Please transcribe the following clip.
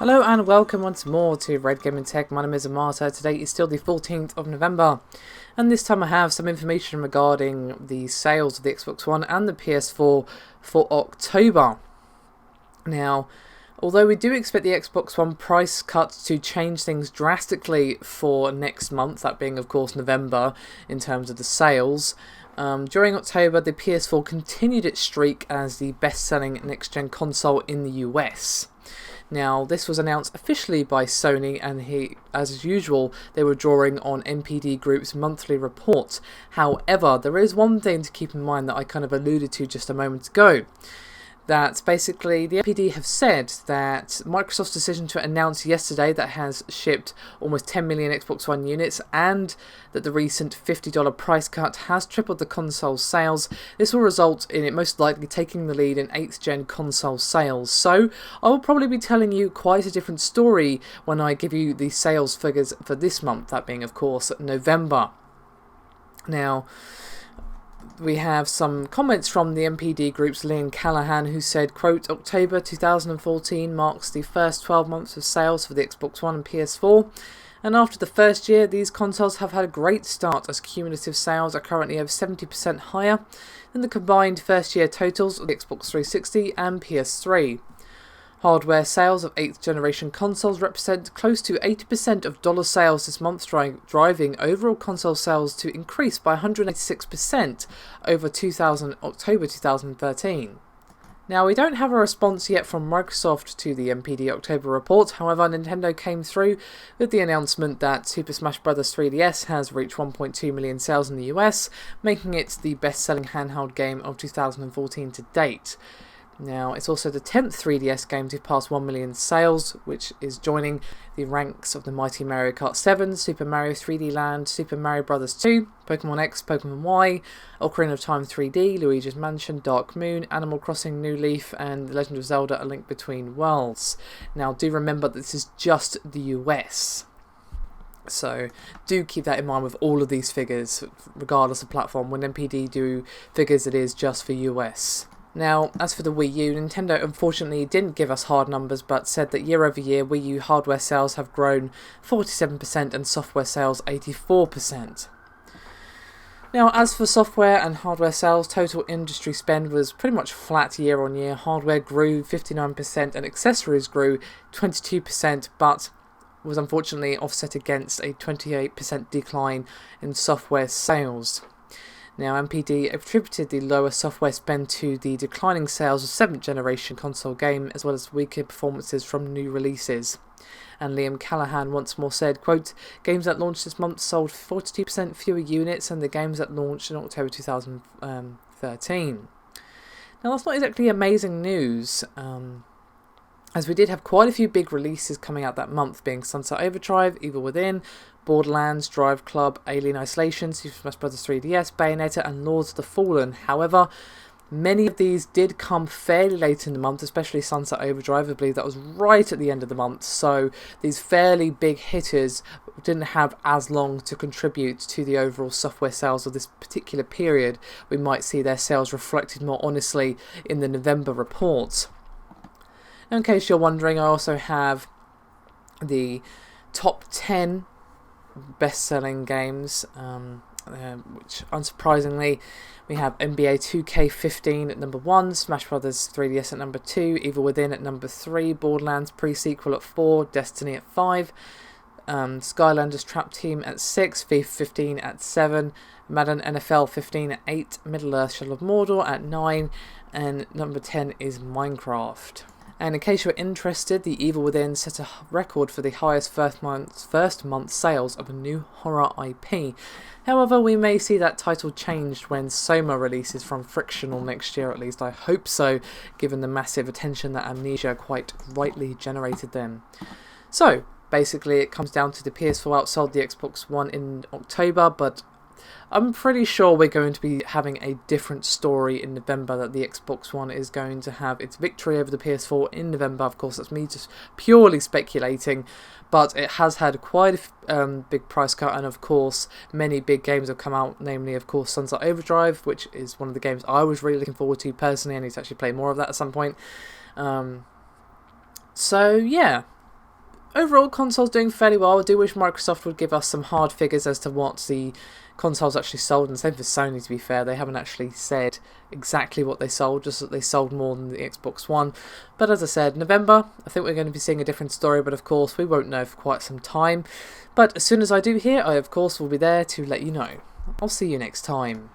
Hello and welcome once more to Red Gaming Tech. My name is Amata. Today is still the 14th of November, and this time I have some information regarding the sales of the Xbox One and the PS4 for October. Now, although we do expect the Xbox One price cut to change things drastically for next month, that being of course November in terms of the sales, during October the PS4 continued its streak as the best-selling next-gen console in the US. Now, this was announced officially by Sony, and as usual, they were drawing on NPD Group's monthly report. However, there is one thing to keep in mind that I kind of alluded to just a moment ago. That basically the NPD have said that Microsoft's decision to announce yesterday that has shipped almost 10 million Xbox One units, and that the recent $50 price cut has tripled the console's sales. This will result in it most likely taking the lead in 8th gen console sales. So I will probably be telling you quite a different story when I give you the sales figures for this month, that being of course November. Now, we have some comments from the NPD Group's Liam Callahan, who said, quote, October 2014 marks the first 12 months of sales for the Xbox One and PS4, and after the first year, these consoles have had a great start as cumulative sales are currently over 70% higher than the combined first year totals of the Xbox 360 and PS3. Hardware sales of 8th generation consoles represent close to 80% of dollar sales this month, driving overall console sales to increase by 186% over October 2013. Now, we don't have a response yet from Microsoft to the NPD October report. However, Nintendo came through with the announcement that Super Smash Bros. 3DS has reached 1.2 million sales in the US, making it the best-selling handheld game of 2014 to date. Now, it's also the 10th 3DS game to pass 1 million sales, which is joining the ranks of the mighty Mario Kart 7, Super Mario 3D Land, Super Mario Bros. 2, Pokemon X, Pokemon Y, Ocarina of Time 3D, Luigi's Mansion, Dark Moon, Animal Crossing New Leaf, and The Legend of Zelda: A Link Between Worlds. Now, do remember that this is just the US. So do keep that in mind with all of these figures, regardless of platform. When NPD do figures, it is just for US. Now, as for the Wii U, Nintendo unfortunately didn't give us hard numbers, but said that year over year Wii U hardware sales have grown 47% and software sales 84%. Now, as for software and hardware sales, total industry spend was pretty much flat year on year. Hardware grew 59% and accessories grew 22%, but was unfortunately offset against a 28% decline in software sales. Now, NPD attributed the lower software spend to the declining sales of 7th generation console game, as well as weaker performances from new releases. And Liam Callahan once more said, quote, games that launched this month sold 42% fewer units than the games that launched in October 2013. Now, that's not exactly amazing news, as we did have quite a few big releases coming out that month, being Sunset Overdrive, Evil Within, Borderlands, Drive Club, Alien Isolation, Super Smash Bros. 3DS, Bayonetta, and Lords of the Fallen. However, many of these did come fairly late in the month, especially Sunset Overdrive. I believe that was right at the end of the month, so these fairly big hitters didn't have as long to contribute to the overall software sales of this particular period. We might see their sales reflected more honestly in the November report. In case you're wondering, I also have the top 10 best-selling games, which unsurprisingly we have NBA 2K15 at number 1, Smash Bros. 3DS at number 2, Evil Within at number 3, Borderlands pre-sequel at 4, Destiny at 5, Skylanders Trap Team at 6, FIFA 15 at 7, Madden NFL 15 at 8, Middle-earth Shadow of Mordor at 9, and number 10 is Minecraft. And in case you're interested, the Evil Within set a record for the highest first month sales of a new horror IP. However, we may see that title changed when Soma releases from Frictional next year, at least I hope so, given the massive attention that Amnesia quite rightly generated then. So, basically it comes down to the PS4 outsold the Xbox One in October, but I'm pretty sure we're going to be having a different story in November, that the Xbox One is going to have its victory over the PS4 in November. Of course, that's me just purely speculating, but it has had quite a big price cut, and of course many big games have come out, namely of course Sunset Overdrive, which is one of the games I was really looking forward to personally. I need to actually play more of that at some point. So yeah, overall, console's doing fairly well. I do wish Microsoft would give us some hard figures as to what the consoles actually sold, and same for Sony, to be fair. They haven't actually said exactly what they sold, just that they sold more than the Xbox One. But as I said, November, I think we're going to be seeing a different story, but of course we won't know for quite some time. But as soon as I do hear, I of course will be there to let you know. I'll see you next time.